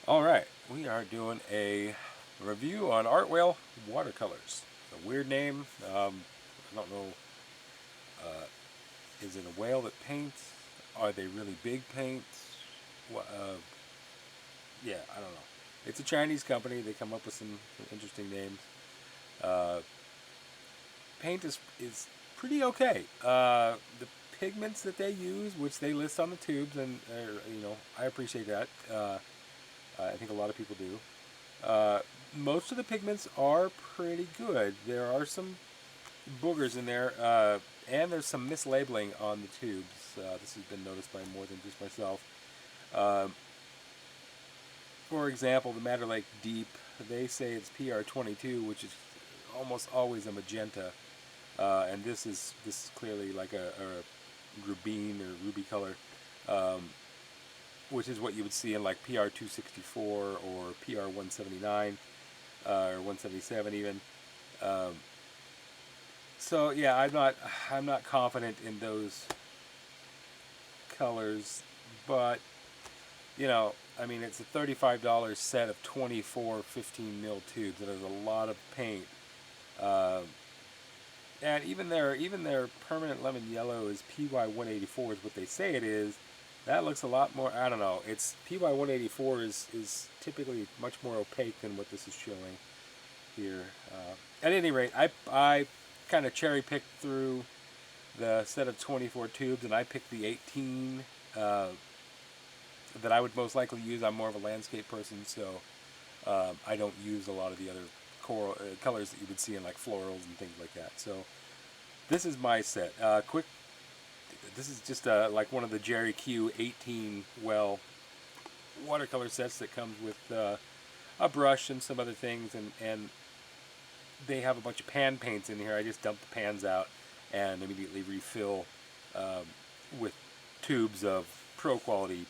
Alright, we are doing a review on Art Whale watercolors. It's a weird name. I don't know. Is it a whale that paints? Are they really big paints? Yeah, I don't know. It's a Chinese company. They come up with some interesting names. Uh, Paint is pretty okay. The pigments that they use, which they list on the tubes, and I appreciate that. I think a lot of people do. Uh, Most of the pigments are pretty good. There are some boogers in there, and there's some mislabeling on the tubes. This has been noticed by more than just myself. Um, for example, the Madder Lake Deep, they say it's PR22, which is almost always a magenta, and this is clearly like a rubine or ruby color, um, which is what you would see in like PR264 or PR179 or 177 even. Um, so yeah, I'm not confident in those colors, but I mean, it's a $35 set of 24 15 mil tubes. That is a lot of paint. Uh, and even their permanent lemon yellow is PY184 is what they say it is. That looks a lot more. I don't know. It's PY184 is typically much more opaque than what this is showing here. At any rate, I kind of cherry picked through the set of 24 tubes, and I picked the 18 uh, that I would most likely use. I'm more of a landscape person, so I don't use a lot of the other colors that you would see in like florals and things like that. So this is my set. This is just like one of the Jerry Q 18 well watercolor sets that comes with a brush and some other things, and they have a bunch of pan paints in here. I just dump the pans out and immediately refill um, with tubes of pro quality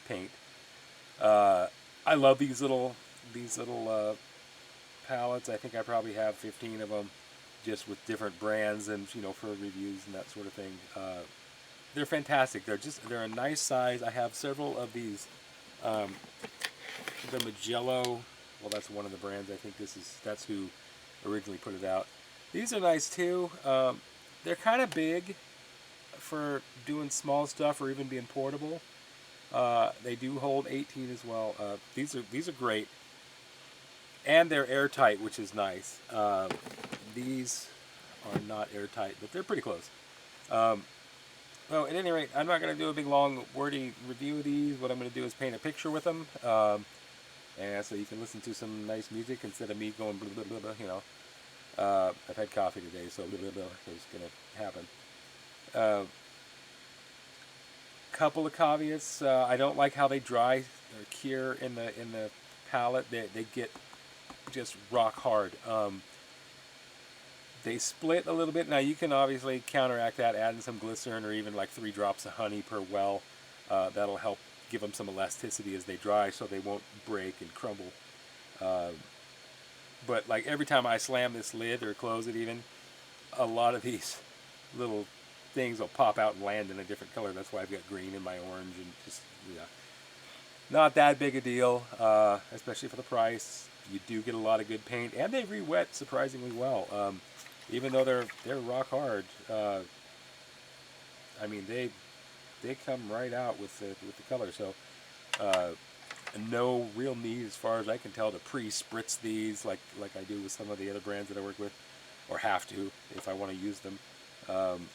paint. Uh, I love these little palettes. I think I probably have 15 of them, just with different brands and for reviews and that sort of thing. They're fantastic. They're a nice size. I have several of these. Um, the Magello. Well, that's one of the brands. I think that's who originally put it out. These are nice too. They're kind of big for doing small stuff or even being portable. They do hold 18 as well. These are great, and they're airtight, which is nice. These are not airtight, but they're pretty close. Um, well, at any rate, I'm not going to do a big, long, wordy review of these. What I'm going to do is paint a picture with them, and so you can listen to some nice music instead of me going blah blah blah. I've had coffee today, so blah blah blah is going to happen. Uh, Couple of caveats. I don't like how they dry or cure in the palette. They get just rock hard. They split a little bit. Now you can obviously counteract that, adding some glycerin or even like 3 drops of honey per well. That'll help give them some elasticity as they dry, so they won't break and crumble. Uh, but like every time I slam this lid or close it, even a lot of these little things will pop out and land in a different color. That's why I've got green in my orange, and just yeah, not that big a deal, especially for the price. You do get a lot of good paint, and they re-wet surprisingly well. Even though they're rock hard, I mean they come right out with the color. So uh, no real need, as far as I can tell, to pre-spritz these like I do with some of the other brands that I work with, or have to if I want to use them. Um,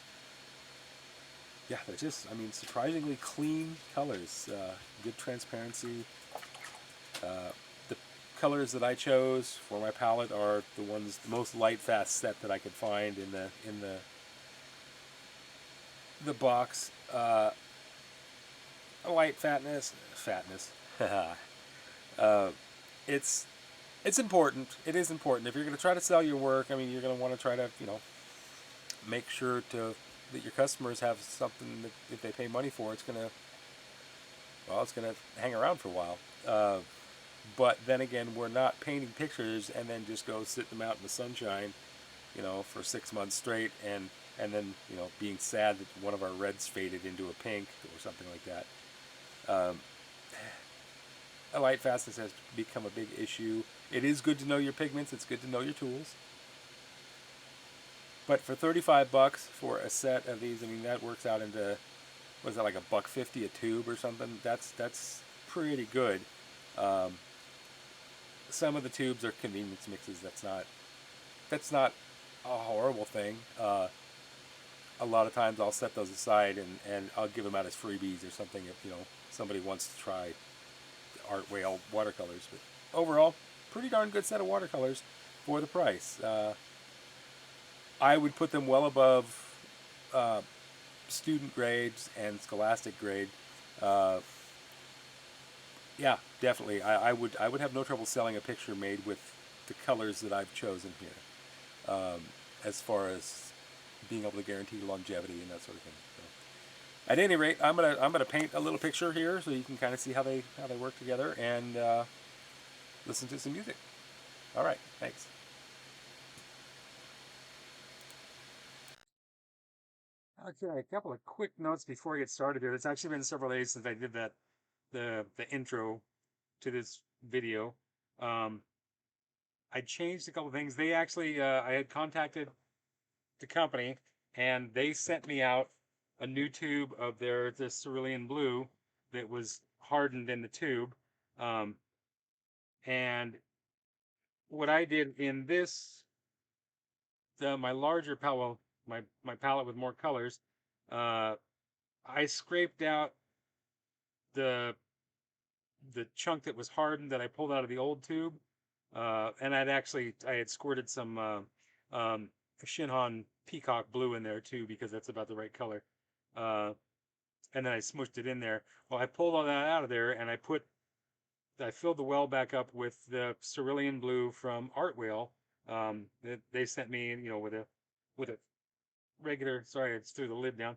yeah, they're just, I mean, surprisingly clean colors. Good transparency. The colors that I chose for my palette are the most light fast set that I could find in the box. Light fatness. uh, it's it's important. It is important if you're going to try to sell your work. I mean, you're going to want to try to make sure that your customers have something that if they pay money for, it's gonna hang around for a while. But then again, we're not painting pictures and then just go sit them out in the sunshine, for 6 months straight, and then being sad that one of our reds faded into a pink or something like that. Um, light fastness has become a big issue. It is good to know your pigments. It's good to know your tools. But for 35 bucks for a set of these, I mean, that works out into, was that like a $1.50 a tube or something? That's pretty good. Um, some of the tubes are convenience mixes. That's not a horrible thing. A lot of times I'll set those aside and I'll give them out as freebies or something if somebody wants to try Art Whale watercolors. But overall, pretty darn good set of watercolors for the price. I would put them well above uh, student grades and scholastic grade. Uh, yeah, definitely. I would have no trouble selling a picture made with the colors that I've chosen here, as far as being able to guarantee longevity and that sort of thing. So, at any rate, I'm gonna paint a little picture here so you can kind of see how they work together and listen to some music. All right, thanks. Okay, a couple of quick notes before I get started here. It's actually been several days since I did the intro to this video. Um, I changed a couple of things. They actually I had contacted the company and they sent me out a new tube of the cerulean blue that was hardened in the tube. Um, and what I did in this, my larger palette, well, my palette with more colors, uh, I scraped out the the chunk that was hardened that I pulled out of the old tube, and I had squirted some Shinhan Peacock Blue in there too because that's about the right color, uh, and then I smushed it in there. Well, I pulled all that out of there and I filled the well back up with the cerulean blue from Art Whale. They sent me, with a regular. Sorry, I just threw the lid down.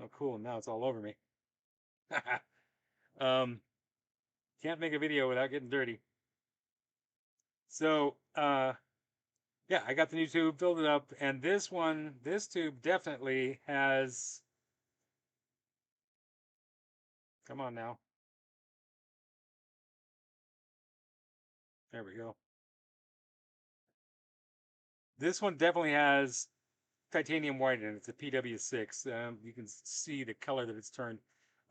Oh, cool! Now it's all over me. um, can't make a video without getting dirty. So, yeah, I got the new tube, filled it up, and this tube definitely has. Come on now. There we go. This one definitely has titanium white in it. It's a PW6. You can see the color that it's turned.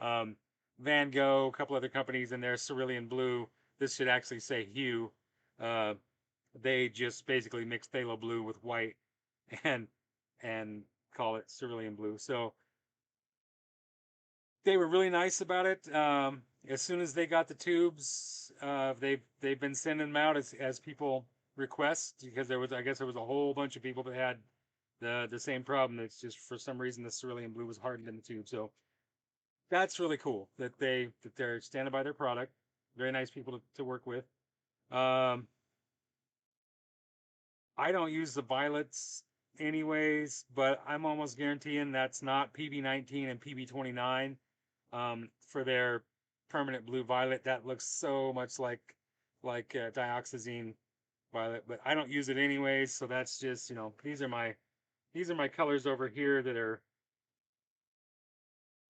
Um, Van Gogh, a couple other companies in there, cerulean blue. This should actually say hue. Uh, they just basically mix phthalo blue with white and and call it cerulean blue. So they were really nice about it. As soon as they got the tubes, they've been sending them out as people request because I guess there was a whole bunch of people that had the same problem. It's just for some reason the cerulean blue was hardened in the tube. So that's really cool that they're standing by their product. Very nice people to work with. Um, I don't use the violets anyways, but I'm almost guaranteeing that's not PB19 and PB29 for their permanent blue violet. That looks so much like dioxazine violet, but I don't use it anyways. So that's just these are my colors over here that are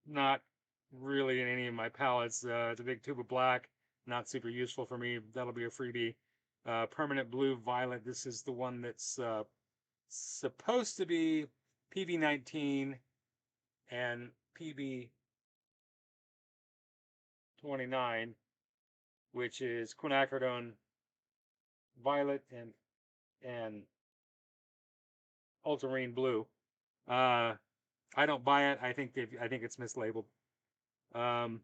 not really in any of my palettes. The big tube of black, not super useful for me. That'll be a freebie. Permanent blue violet. This is the one that's supposed to be PB19 and PB29, which is quinacridone violet and ultramarine blue. Uh, I don't buy it. I think it's mislabeled. Um,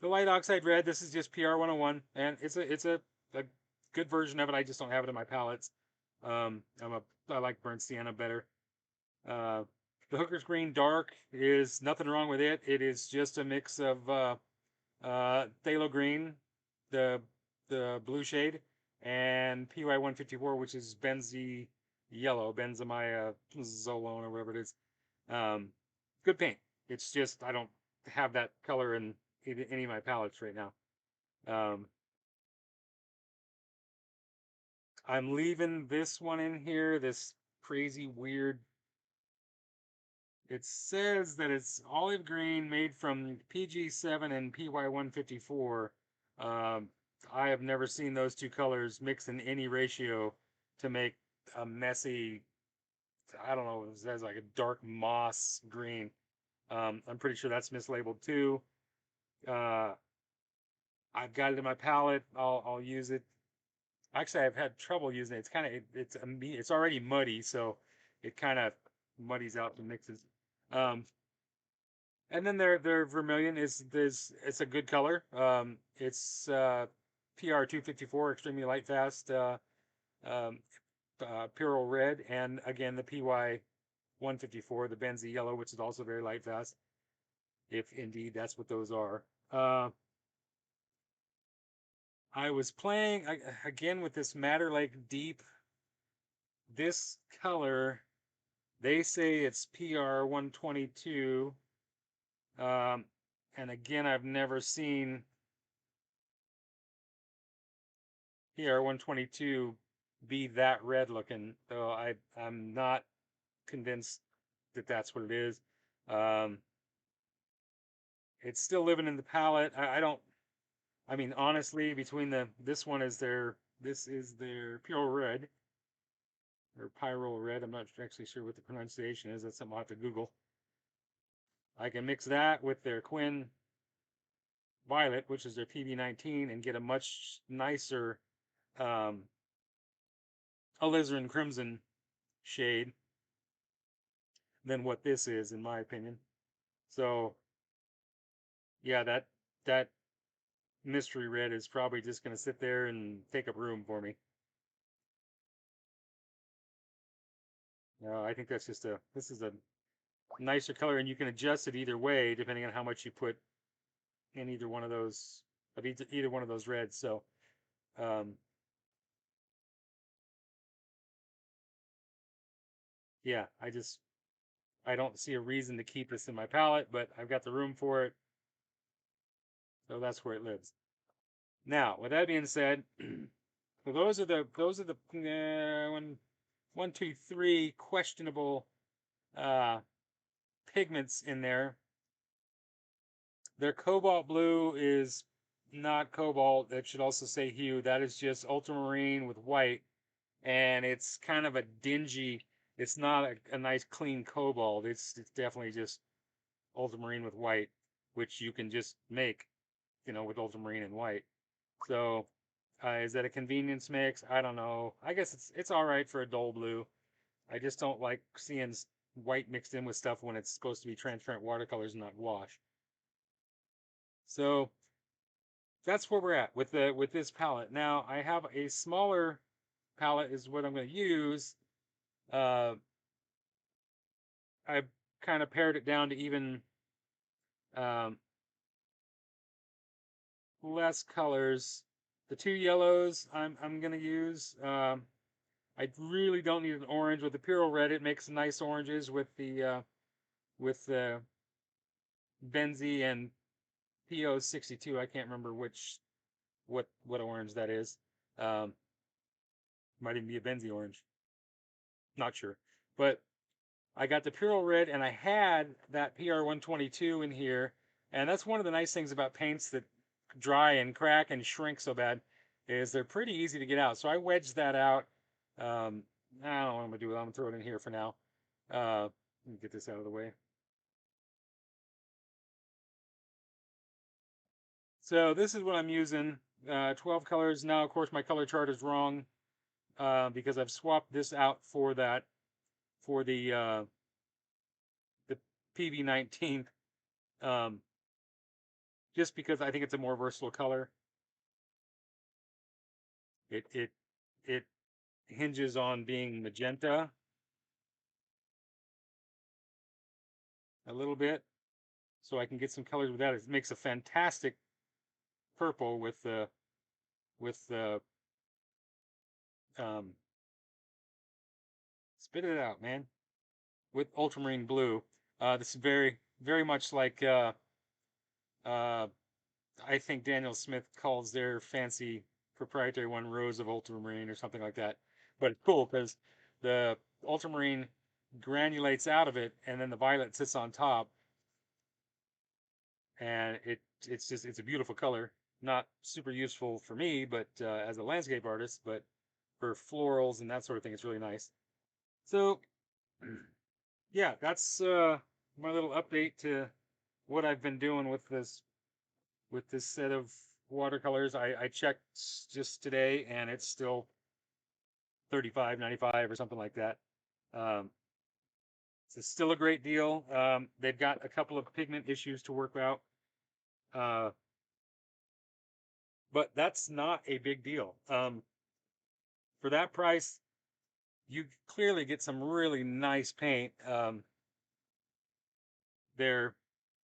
the light oxide red. This is just PR 101, and it's a good version of it. I just don't have it in my palettes. I like burnt sienna better. Uh, the Hooker's Green Dark is nothing wrong with it. It is just a mix of Phthalo Green, the blue shade, and PY 154, which is Benzie Yellow, Benzamia Zolone or whatever it is. Um, Good paint. It's just I don't have that color in any of my palettes right now. Um, I'm leaving this one in here. This crazy weird It says that it's olive green made from PG7 and PY154. Um, I have never seen those two colors mixed in any ratio to make a messy, I don't know, it says like a dark moss green. I'm pretty sure that's mislabeled too. Uh, I've got it in my palette. I'll use it. Actually, I've had trouble using it. It's kind of it's already muddy, so it kind of muddies out the mixes. Um, and then their vermilion is it's a good color. It's PR 254, extremely light fast. Um, Pyrrole Red, and again the PY 154, the Benzie yellow, which is also very light fast. If indeed that's what those are. Uh, I was playing again with this Madder Lake Deep. This color, they say it's PR 122. Um, and again, I've never seen PR 122 be that red looking, so I'm not convinced that that's what it is. Um, it's still living in the palette. I don't. I mean, honestly, between this is their Pure Red or Pyrrole Red. I'm not actually sure what the pronunciation is. That's something I'll have to Google. I can mix that with their Quinn Violet, which is their PB19, and get a much nicer um, alizarin crimson shade than what this is, in my opinion. So yeah, that mystery red is probably just going to sit there and take up room for me. I think that's just this is a nicer color, and you can adjust it either way depending on how much you put in either one of those either one of those reds. So um, yeah, I don't see a reason to keep this in my palette, but I've got the room for it, so that's where it lives. Now, with that being said, so those are the one, two, three questionable uh, pigments in there. Their cobalt blue is not cobalt. That should also say hue. That is just ultramarine with white, and it's kind of a dingy. It's not a nice clean cobalt. It's definitely just ultramarine with white, which you can just make, with ultramarine and white. So, is that a convenience mix? I don't know. I guess it's all right for a dull blue. I just don't like seeing white mixed in with stuff when it's supposed to be transparent watercolors and not wash. So that's where we're at with this palette. Now I have a smaller palette is what I'm going to use. Uh, I kind of pared it down to even um, less colors. The two yellows I'm going to use. I really don't need an orange with the Pyrrole Red. It makes nice oranges with the Benzie and PO62. I can't remember what orange that is. Um, might even be a Benzie orange. Not sure. But I got the Pyrrole Red, and I had that PR122 in here. And that's one of the nice things about paints that dry and crack and shrink so bad is they're pretty easy to get out. So I wedged that out. I don't know what I'm going to do with it. I'm going to throw it in here for now. Let me get this out of the way. So this is what I'm using. 12 colors. Now, of course, my color chart is wrong because I've swapped this out for the PV19 um, just because I think it's a more versatile color. It hinges on being magenta a little bit, so I can get some colors with that. It makes a fantastic purple with the um, spit it out, man, with ultramarine blue. This is very much like uh, I think Daniel Smith calls their fancy proprietary one Rose of Ultramarine or something like that. But it's cool because the ultramarine granulates out of it, and then the violet sits on top, and it's a beautiful color. Not super useful for me, but as a landscape artist, but for florals and that sort of thing, it's really nice. So yeah, that's my little update to what I've been doing with this set of watercolors. I checked just today, and it's still 35.95 or something like that. Um, it's still a great deal. They've got a couple of pigment issues to work out, uh, but that's not a big deal. For that price, you clearly get some really nice paint. There,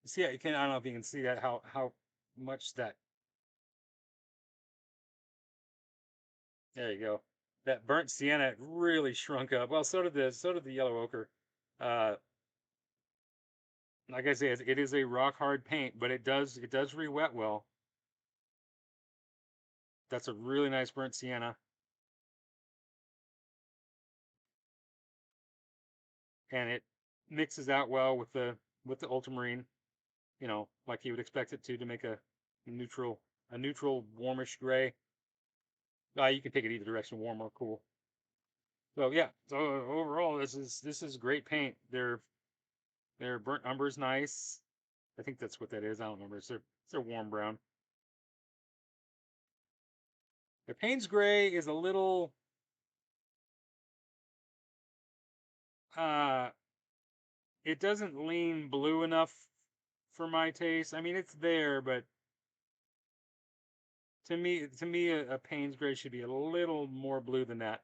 see, you can. I don't know if you can see that how much that. There you go. That burnt sienna really shrunk up. Well, so did the yellow ochre. Uh, like I say, it is a rock hard paint, but it does re-wet well. That's a really nice burnt sienna, and it mixes out well with the ultramarine. You know, like you would expect it to make neutral a neutral warmish gray. You can take it either direction, warm or cool. So yeah, so overall, this is great paint. Their burnt umber is nice. I think that's what that is. I don't remember. It's a warm brown. The Payne's gray is a little uh it doesn't lean blue enough for my taste. I mean, it's there, but to me a Payne's gray should be a little more blue than that.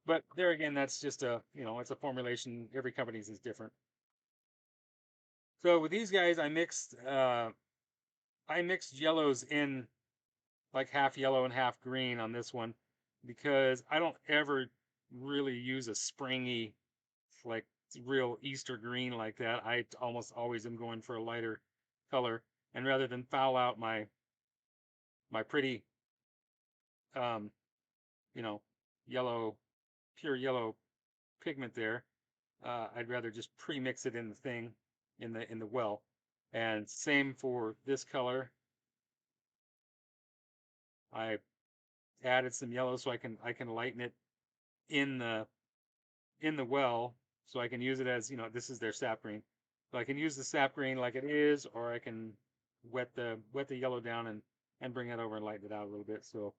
But there again, that's just it's a formulation. Every company's is different. So with these guys, I mixed yellows in, like half yellow and half green on this one, because I don't ever really use a springy, like real Easter green like that. I almost always am going for a lighter color, and rather than foul out my pretty um, you know, yellow, pure yellow pigment there, I'd rather just pre-mix it in the thing, in the well. And same for this color. I added some yellow so I can lighten it in the well, so I can use it as, this is their sap green. So I can use the sap green like it is, or I can wet the yellow down and bring it over and lighten it out a little bit. So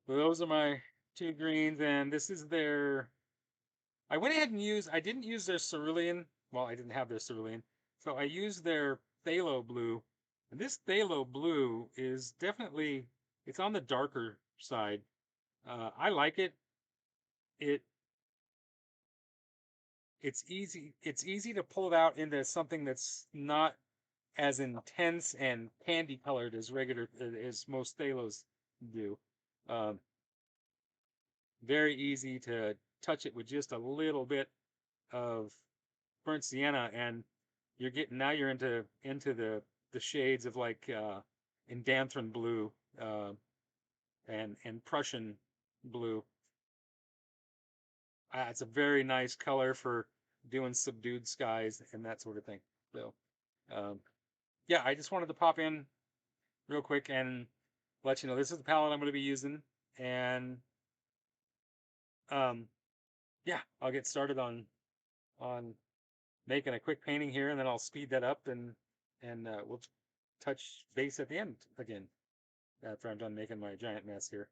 those are my two greens, and this is their. I went ahead and I didn't use their cerulean. Well, I didn't have their cerulean, so I used their phthalo blue. And this phthalo blue is definitely, it's on the darker side. I like it. It it's easy to pull it out into something that's not as intense and candy colored as most phthalos do. Um, very easy to touch it with just a little bit of burnt sienna, and you're into the shades of like indanthrone blue, uh, and Prussian blue. It's a very nice color for doing subdued skies and that sort of thing. So, um, yeah, I just wanted to pop in real quick and let you know this is the palette I'm going to be using, and um, yeah, I'll get started on making a quick painting here, and then I'll speed that up, and we'll touch base at the end again after I'm done making my giant mess here.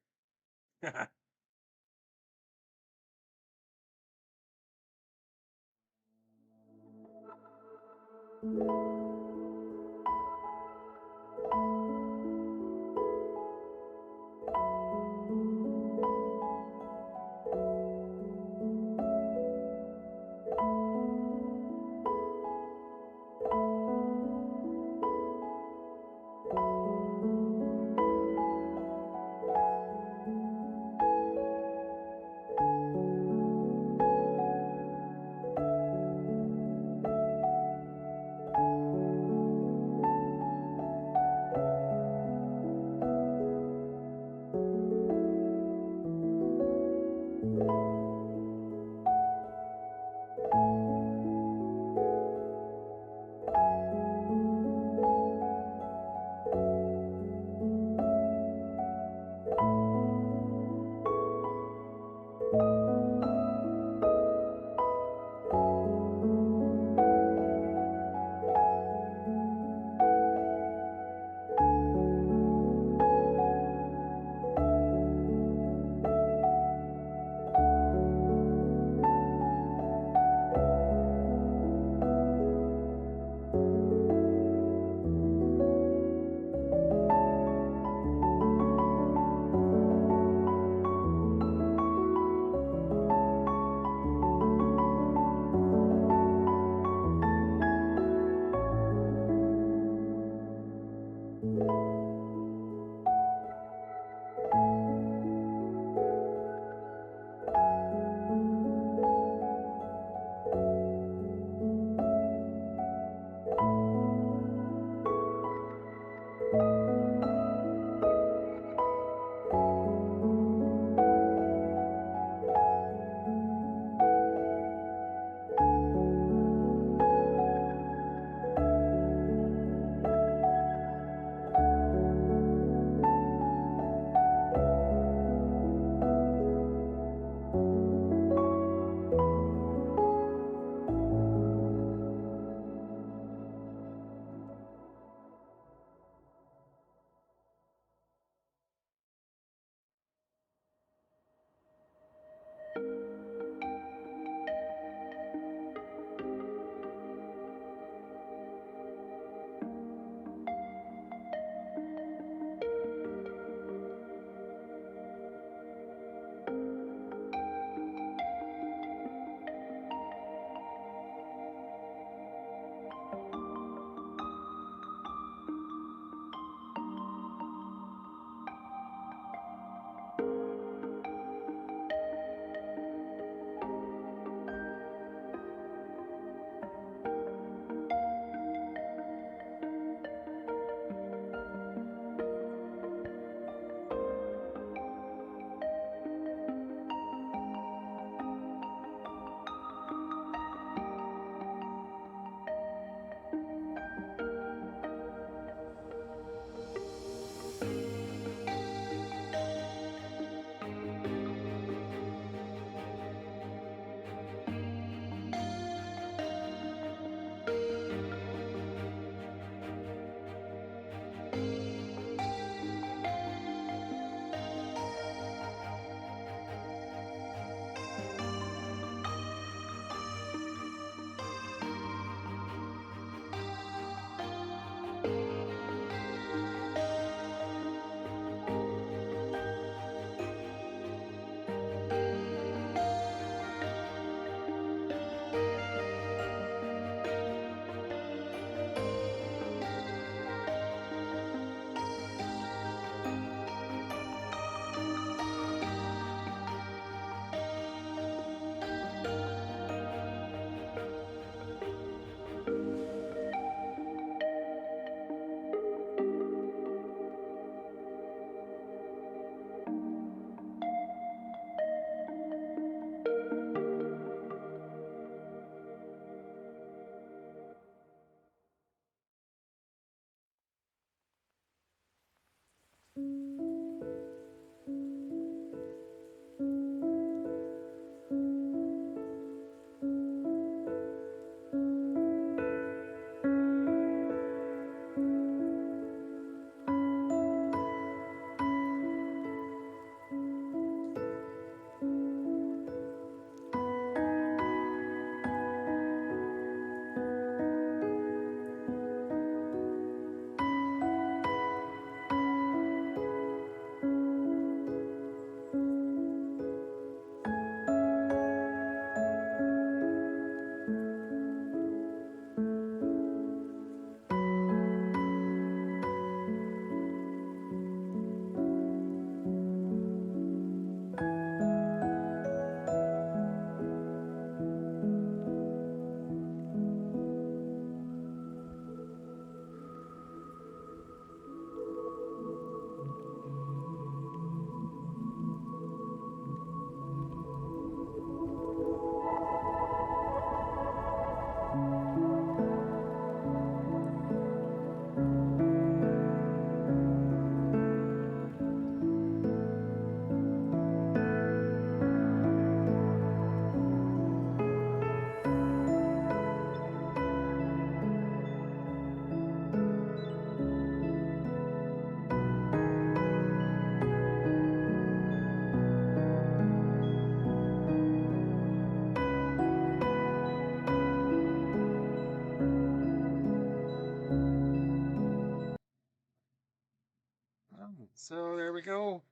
So there we go.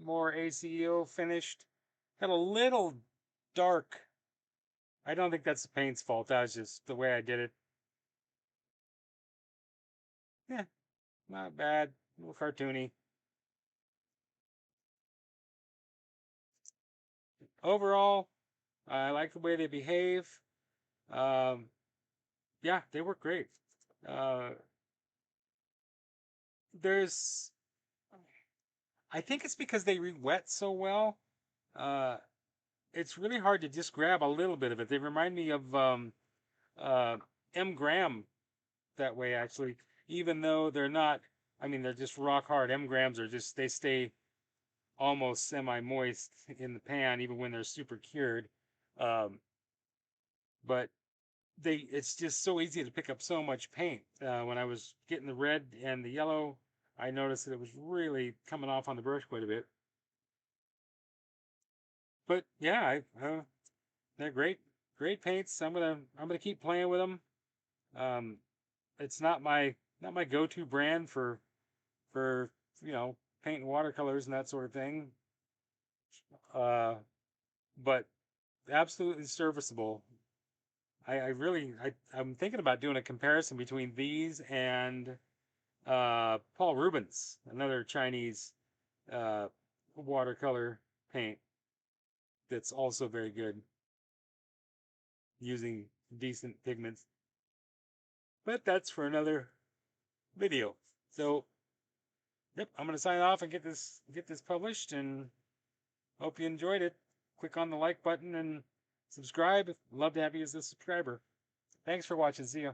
More ACEO finished. Got a little dark. I don't think that's the paint's fault. That was just the way I did it. Yeah, not bad. A little cartoony. Overall, I like the way they behave. Um, yeah, they work great. Uh, there's, I think it's because they re-wet so well. Uh, it's really hard to just grab a little bit of it. They remind me of uh, M. Graham that way, actually. Even though they're not, I mean, they're just rock hard. M. Grahams are just, they stay almost semi-moist in the pan, even when they're super cured. Um, but it's just so easy to pick up so much paint. When I was getting the red and the yellow, I noticed that it was really coming off on the brush quite a bit. But yeah, they're great paints. I'm gonna keep playing with them. Um, it's not my go-to brand for paint and watercolors and that sort of thing. Uh, but absolutely serviceable. I'm thinking about doing a comparison between these and Paul Rubens, another Chinese uh, watercolor paint that's also very good using decent pigments. But that's for another video. So, yep, I'm gonna sign off and get this published, and hope you enjoyed it. Click on the like button and subscribe. Love to have you as a subscriber. Thanks for watching. See ya.